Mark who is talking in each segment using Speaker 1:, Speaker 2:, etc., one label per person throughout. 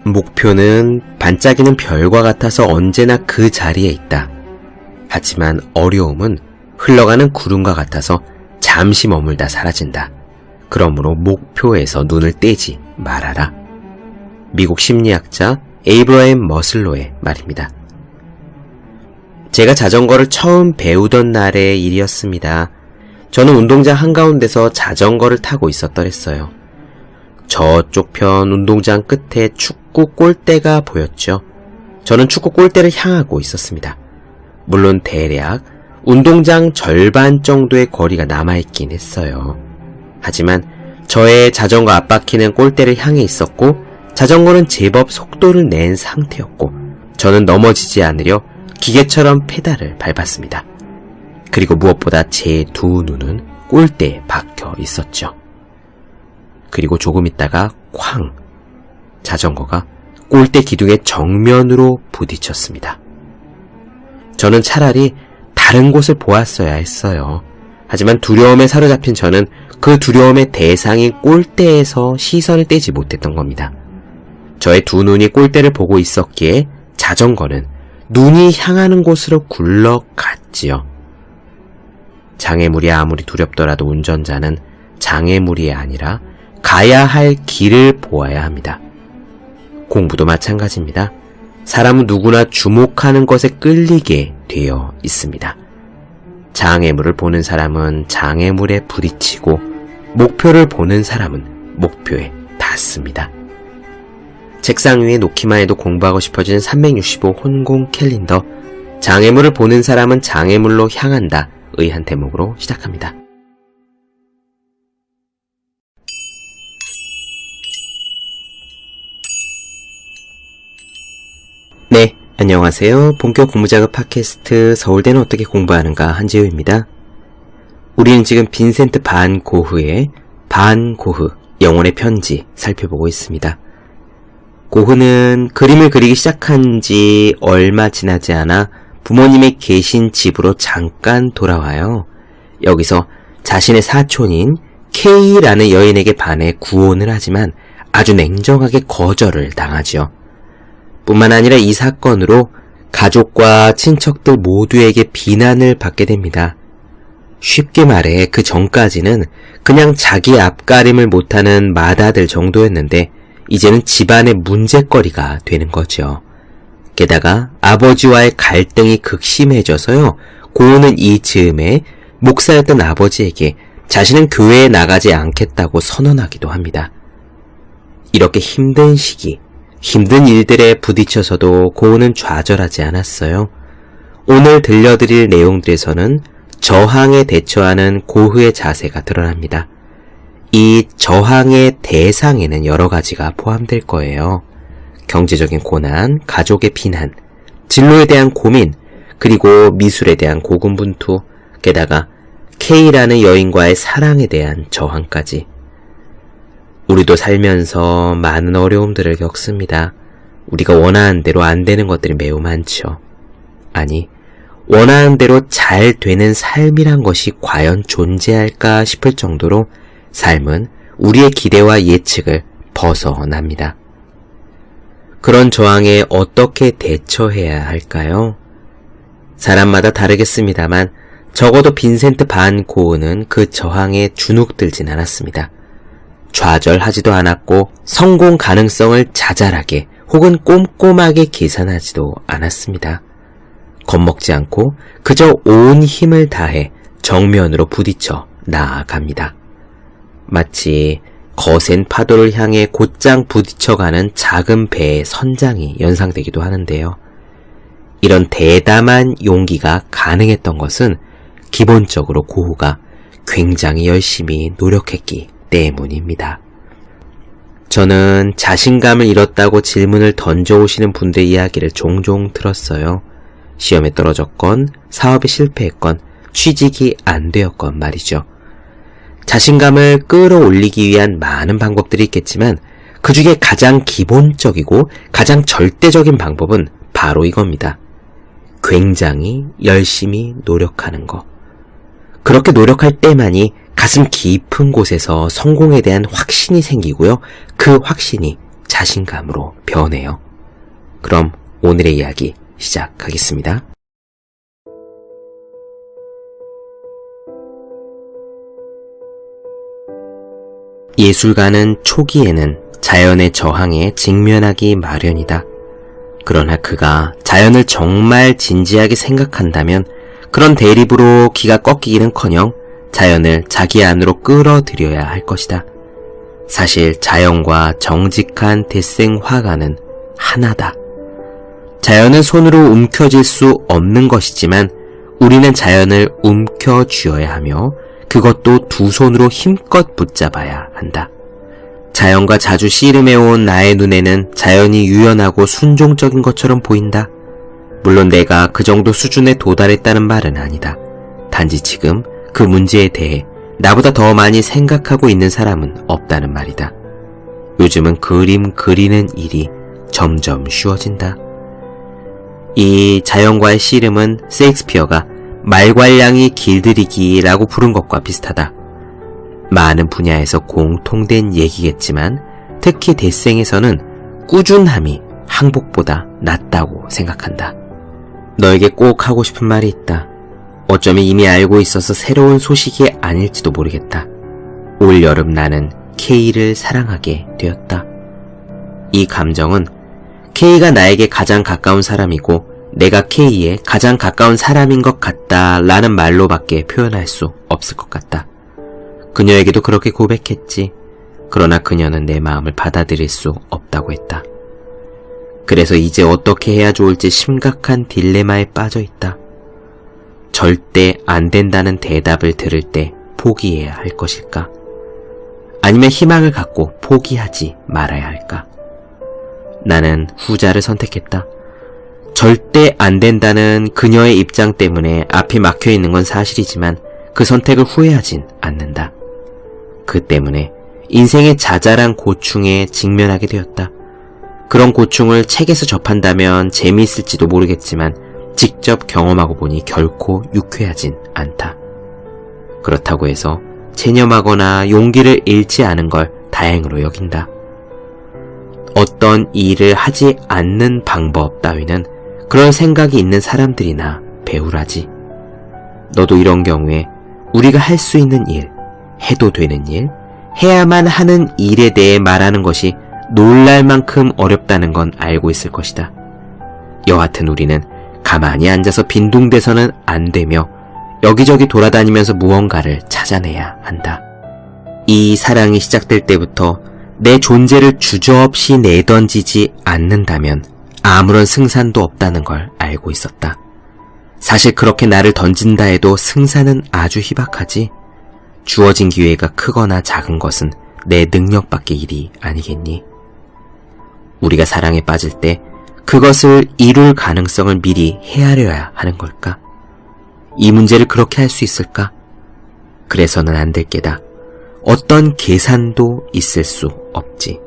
Speaker 1: 목표는 반짝이는 별과 같아서 언제나 그 자리에 있다. 하지만 어려움은 흘러가는 구름과 같아서 잠시 머물다 사라진다. 그러므로 목표에서 눈을 떼지 말아라. 미국 심리학자 에이브러햄 머슬로의 말입니다. 제가 자전거를 처음 배우던 날의 일이었습니다. 저는 운동장 한가운데서 자전거를 타고 있었더랬어요. 저쪽 편 운동장 끝에 축구 골대가 보였죠. 저는 축구 골대를 향하고 있었습니다. 물론 대략 운동장 절반 정도의 거리가 남아있긴 했어요. 하지만 저의 자전거 앞바퀴는 골대를 향해 있었고 자전거는 제법 속도를 낸 상태였고 저는 넘어지지 않으려 기계처럼 페달을 밟았습니다. 그리고 무엇보다 제 두 눈은 골대에 박혀 있었죠. 그리고 조금 있다가 쾅! 자전거가 골대 기둥의 정면으로 부딪혔습니다. 저는 차라리 다른 곳을 보았어야 했어요. 하지만 두려움에 사로잡힌 저는 그 두려움의 대상인 골대에서 시선을 떼지 못했던 겁니다. 저의 두 눈이 골대를 보고 있었기에 자전거는 눈이 향하는 곳으로 굴러갔지요. 장애물이 아무리 두렵더라도 운전자는 장애물이 아니라 가야 할 길을 보아야 합니다. 공부도 마찬가지입니다. 사람은 누구나 주목하는 것에 끌리게 되어 있습니다. 장애물을 보는 사람은 장애물에 부딪히고 목표를 보는 사람은 목표에 닿습니다. 책상 위에 놓기만 해도 공부하고 싶어지는 365 혼공 캘린더. 장애물을 보는 사람은 장애물로 향한다 의 한 대목으로 시작합니다. 네, 안녕하세요. 본격 공부작업 팟캐스트 서울대는 어떻게 공부하는가 한지우입니다. 우리는 지금 빈센트 반 고흐의 반 고흐 영혼의 편지 살펴보고 있습니다. 고흐는 그림을 그리기 시작한 지 얼마 지나지 않아 부모님이 계신 집으로 잠깐 돌아와요. 여기서 자신의 사촌인 K라는 여인에게 반해 구혼을 하지만 아주 냉정하게 거절을 당하죠. 뿐만 아니라 이 사건으로 가족과 친척들 모두에게 비난을 받게 됩니다. 쉽게 말해 그 전까지는 그냥 자기 앞가림을 못하는 맏아들 정도였는데 이제는 집안의 문제거리가 되는 거죠. 게다가 아버지와의 갈등이 극심해져서요. 고은은 이 즈음에 목사였던 아버지에게 자신은 교회에 나가지 않겠다고 선언하기도 합니다. 이렇게 힘든 시기, 힘든 일들에 부딪혀서도 고은은 좌절하지 않았어요. 오늘 들려드릴 내용들에서는 저항에 대처하는 고흐의 자세가 드러납니다. 이 저항의 대상에는 여러 가지가 포함될 거예요. 경제적인 고난, 가족의 비난, 진로에 대한 고민, 그리고 미술에 대한 고군분투, 게다가 K라는 여인과의 사랑에 대한 저항까지. 우리도 살면서 많은 어려움들을 겪습니다. 우리가 원하는 대로 안 되는 것들이 매우 많죠. 아니, 원하는 대로 잘 되는 삶이란 것이 과연 존재할까 싶을 정도로 삶은 우리의 기대와 예측을 벗어납니다. 그런 저항에 어떻게 대처해야 할까요? 사람마다 다르겠습니다만 적어도 빈센트 반 고흐는 그 저항에 주눅들진 않았습니다. 좌절하지도 않았고 성공 가능성을 자잘하게 혹은 꼼꼼하게 계산하지도 않았습니다. 겁먹지 않고 그저 온 힘을 다해 정면으로 부딪혀 나아갑니다. 마치 거센 파도를 향해 곧장 부딪혀가는 작은 배의 선장이 연상되기도 하는데요. 이런 대담한 용기가 가능했던 것은 기본적으로 고흐가 굉장히 열심히 노력했기 때문입니다. 저는 자신감을 잃었다고 질문을 던져오시는 분들의 이야기를 종종 들었어요. 시험에 떨어졌건, 사업에 실패했건, 취직이 안 되었건 말이죠. 자신감을 끌어올리기 위한 많은 방법들이 있겠지만 그 중에 가장 기본적이고 가장 절대적인 방법은 바로 이겁니다. 굉장히 열심히 노력하는 것. 그렇게 노력할 때만이 가슴 깊은 곳에서 성공에 대한 확신이 생기고요. 그 확신이 자신감으로 변해요. 그럼 오늘의 이야기 시작하겠습니다. 예술가는 초기에는 자연의 저항에 직면하기 마련이다. 그러나 그가 자연을 정말 진지하게 생각한다면 그런 대립으로 기가 꺾이기는커녕 자연을 자기 안으로 끌어들여야 할 것이다. 사실 자연과 정직한 대생 화가는 하나다. 자연은 손으로 움켜쥘 수 없는 것이지만 우리는 자연을 움켜쥐어야 하며 그것도 두 손으로 힘껏 붙잡아야 한다. 자연과 자주 씨름해온 나의 눈에는 자연이 유연하고 순종적인 것처럼 보인다. 물론 내가 그 정도 수준에 도달했다는 말은 아니다. 단지 지금 그 문제에 대해 나보다 더 많이 생각하고 있는 사람은 없다는 말이다. 요즘은 그림 그리는 일이 점점 쉬워진다. 이 자연과의 씨름은 셰익스피어가 말괄량이 길들이기라고 부른 것과 비슷하다. 많은 분야에서 공통된 얘기겠지만 특히 대생에서는 꾸준함이 항복보다 낫다고 생각한다. 너에게 꼭 하고 싶은 말이 있다. 어쩌면 이미 알고 있어서 새로운 소식이 아닐지도 모르겠다. 올 여름 나는 K를 사랑하게 되었다. 이 감정은 K가 나에게 가장 가까운 사람이고 내가 K에 가장 가까운 사람인 것 같다 라는 말로밖에 표현할 수 없을 것 같다. 그녀에게도 그렇게 고백했지. 그러나 그녀는 내 마음을 받아들일 수 없다고 했다. 그래서 이제 어떻게 해야 좋을지 심각한 딜레마에 빠져 있다. 절대 안 된다는 대답을 들을 때 포기해야 할 것일까? 아니면 희망을 갖고 포기하지 말아야 할까? 나는 후자를 선택했다. 절대 안 된다는 그녀의 입장 때문에 앞이 막혀 있는 건 사실이지만 그 선택을 후회하진 않는다. 그 때문에 인생의 자잘한 고충에 직면하게 되었다. 그런 고충을 책에서 접한다면 재미있을지도 모르겠지만 직접 경험하고 보니 결코 유쾌하진 않다. 그렇다고 해서 체념하거나 용기를 잃지 않은 걸 다행으로 여긴다. 어떤 일을 하지 않는 방법 따위는 그런 생각이 있는 사람들이나 배우라지. 너도 이런 경우에 우리가 할 수 있는 일, 해도 되는 일, 해야만 하는 일에 대해 말하는 것이 놀랄 만큼 어렵다는 건 알고 있을 것이다. 여하튼 우리는 가만히 앉아서 빈둥대서는 안 되며 여기저기 돌아다니면서 무언가를 찾아내야 한다. 이 사랑이 시작될 때부터 내 존재를 주저없이 내던지지 않는다면 아무런 승산도 없다는 걸 알고 있었다. 사실 그렇게 나를 던진다 해도 승산은 아주 희박하지. 주어진 기회가 크거나 작은 것은 내 능력 밖의 일이 아니겠니? 우리가 사랑에 빠질 때 그것을 이룰 가능성을 미리 헤아려야 하는 걸까? 이 문제를 그렇게 할 수 있을까? 그래서는 안 될 게다. 어떤 계산도 있을 수 없지.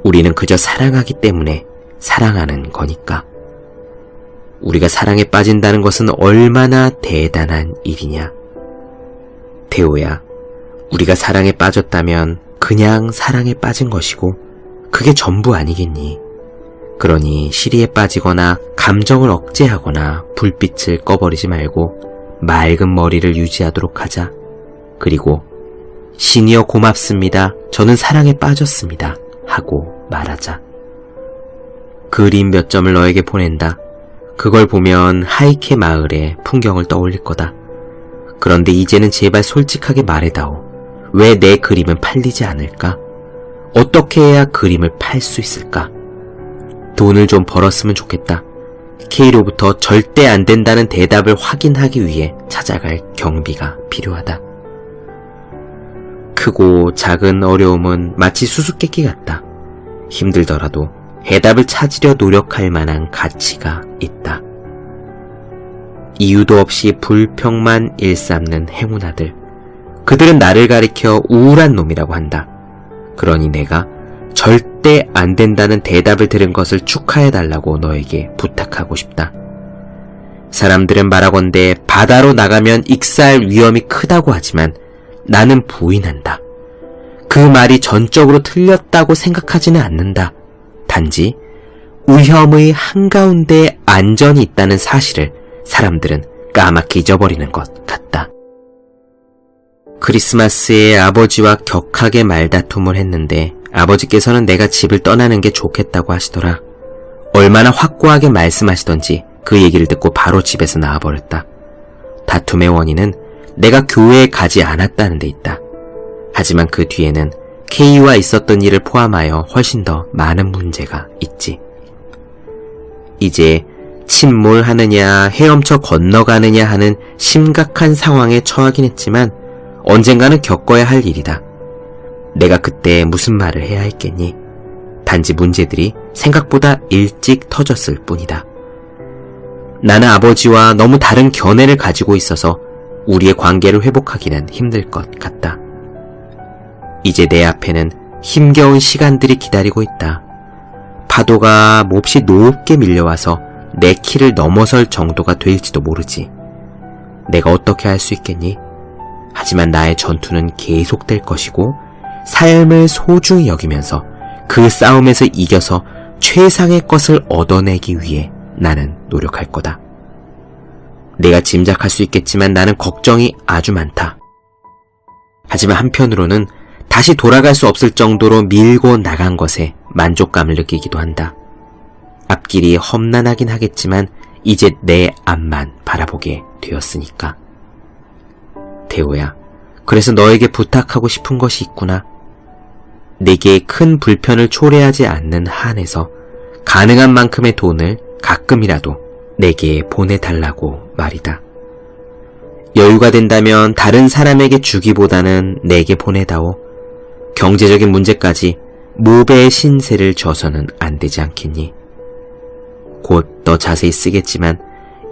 Speaker 1: 우리는 그저 사랑하기 때문에 사랑하는 거니까. 우리가 사랑에 빠진다는 것은 얼마나 대단한 일이냐. 태호야, 우리가 사랑에 빠졌다면 그냥 사랑에 빠진 것이고 그게 전부 아니겠니? 그러니 시리에 빠지거나 감정을 억제하거나 불빛을 꺼버리지 말고 맑은 머리를 유지하도록 하자. 그리고 신이여 고맙습니다. 저는 사랑에 빠졌습니다. 하고 말하자. 그림 몇 점을 너에게 보낸다. 그걸 보면 하이케 마을의 풍경을 떠올릴 거다. 그런데 이제는 제발 솔직하게 말해다오. 왜 내 그림은 팔리지 않을까? 어떻게 해야 그림을 팔 수 있을까? 돈을 좀 벌었으면 좋겠다. K로부터 절대 안 된다는 대답을 확인하기 위해 찾아갈 경비가 필요하다. 크고 작은 어려움은 마치 수수께끼 같다. 힘들더라도 해답을 찾으려 노력할 만한 가치가 있다. 이유도 없이 불평만 일삼는 행운아들. 그들은 나를 가리켜 우울한 놈이라고 한다. 그러니 내가 절대 안 된다는 대답을 들은 것을 축하해달라고 너에게 부탁하고 싶다. 사람들은 말하건대 바다로 나가면 익사할 위험이 크다고 하지만 나는 부인한다. 그 말이 전적으로 틀렸다고 생각하지는 않는다. 단지 위험의 한가운데 안전이 있다는 사실을 사람들은 까맣게 잊어버리는 것 같다. 크리스마스에 아버지와 격하게 말다툼을 했는데 아버지께서는 내가 집을 떠나는 게 좋겠다고 하시더라. 얼마나 확고하게 말씀하시던지 그 얘기를 듣고 바로 집에서 나와버렸다. 다툼의 원인은 내가 교회에 가지 않았다는 데 있다. 하지만 그 뒤에는 K와 있었던 일을 포함하여 훨씬 더 많은 문제가 있지. 이제 침몰하느냐 헤엄쳐 건너가느냐 하는 심각한 상황에 처하긴 했지만 언젠가는 겪어야 할 일이다. 내가 그때 무슨 말을 해야 했겠니? 단지 문제들이 생각보다 일찍 터졌을 뿐이다. 나는 아버지와 너무 다른 견해를 가지고 있어서 우리의 관계를 회복하기는 힘들 것 같다. 이제 내 앞에는 힘겨운 시간들이 기다리고 있다. 파도가 몹시 높게 밀려와서 내 키를 넘어설 정도가 될지도 모르지. 내가 어떻게 할 수 있겠니? 하지만 나의 전투는 계속될 것이고 삶을 소중히 여기면서 그 싸움에서 이겨서 최상의 것을 얻어내기 위해 나는 노력할 거다. 내가 짐작할 수 있겠지만 나는 걱정이 아주 많다. 하지만 한편으로는 다시 돌아갈 수 없을 정도로 밀고 나간 것에 만족감을 느끼기도 한다. 앞길이 험난하긴 하겠지만 이제 내 앞만 바라보게 되었으니까. 대호야, 그래서 너에게 부탁하고 싶은 것이 있구나. 내게 큰 불편을 초래하지 않는 한에서 가능한 만큼의 돈을 가끔이라도 내게 보내달라고 말이다. 여유가 된다면 다른 사람에게 주기보다는 내게 보내다오. 경제적인 문제까지 모배의 신세를 져서는 안 되지 않겠니? 곧 더 자세히 쓰겠지만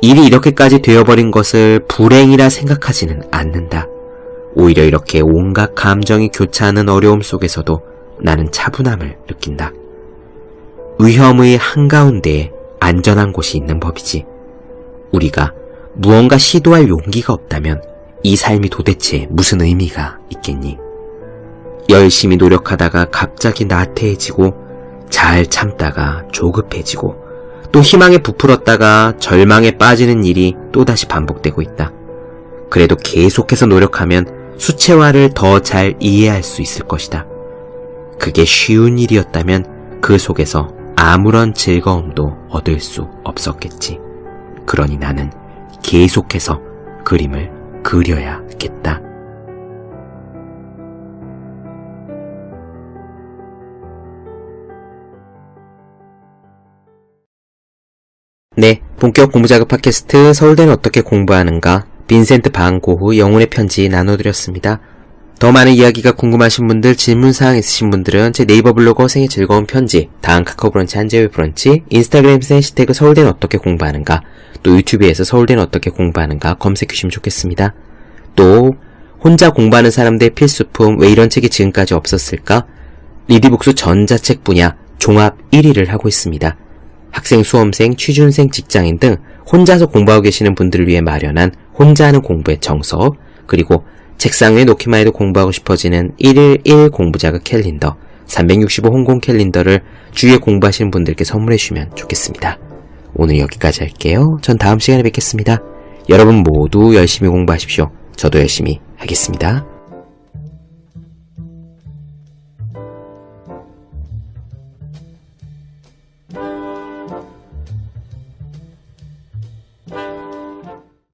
Speaker 1: 일이 이렇게까지 되어버린 것을 불행이라 생각하지는 않는다. 오히려 이렇게 온갖 감정이 교차하는 어려움 속에서도 나는 차분함을 느낀다. 위험의 한가운데에 안전한 곳이 있는 법이지. 우리가 무언가 시도할 용기가 없다면 이 삶이 도대체 무슨 의미가 있겠니? 열심히 노력하다가 갑자기 나태해지고 잘 참다가 조급해지고 또 희망에 부풀었다가 절망에 빠지는 일이 또다시 반복되고 있다. 그래도 계속해서 노력하면 수채화를 더 잘 이해할 수 있을 것이다. 그게 쉬운 일이었다면 그 속에서 아무런 즐거움도 얻을 수 없었겠지. 그러니 나는 계속해서 그림을 그려야겠다. 네, 본격 공부자극 팟캐스트 서울대는 어떻게 공부하는가 빈센트 반 고흐 영혼의 편지 나눠드렸습니다. 더 많은 이야기가 궁금하신 분들, 질문사항 있으신 분들은 제 네이버 블로그 생의 즐거운 편지, 다음 카카오 브런치 한재회 브런치, 인스타그램 해시태그 서울대는 어떻게 공부하는가, 또 유튜브에서 서울대는 어떻게 공부하는가 검색해주시면 좋겠습니다. 또 혼자 공부하는 사람들의 필수품 왜 이런 책이 지금까지 없었을까? 리디북스 전자책 분야 종합 1위를 하고 있습니다. 학생, 수험생, 취준생, 직장인 등 혼자서 공부하고 계시는 분들을 위해 마련한 혼자 하는 공부의 정석, 그리고 책상 위에 놓기만 해도 공부하고 싶어지는 1일 1 공부자극 캘린더, 365 홍콩 캘린더를 주위에 공부하시는 분들께 선물해 주시면 좋겠습니다. 오늘 여기까지 할게요. 전 다음 시간에 뵙겠습니다. 여러분 모두 열심히 공부하십시오. 저도 열심히 하겠습니다.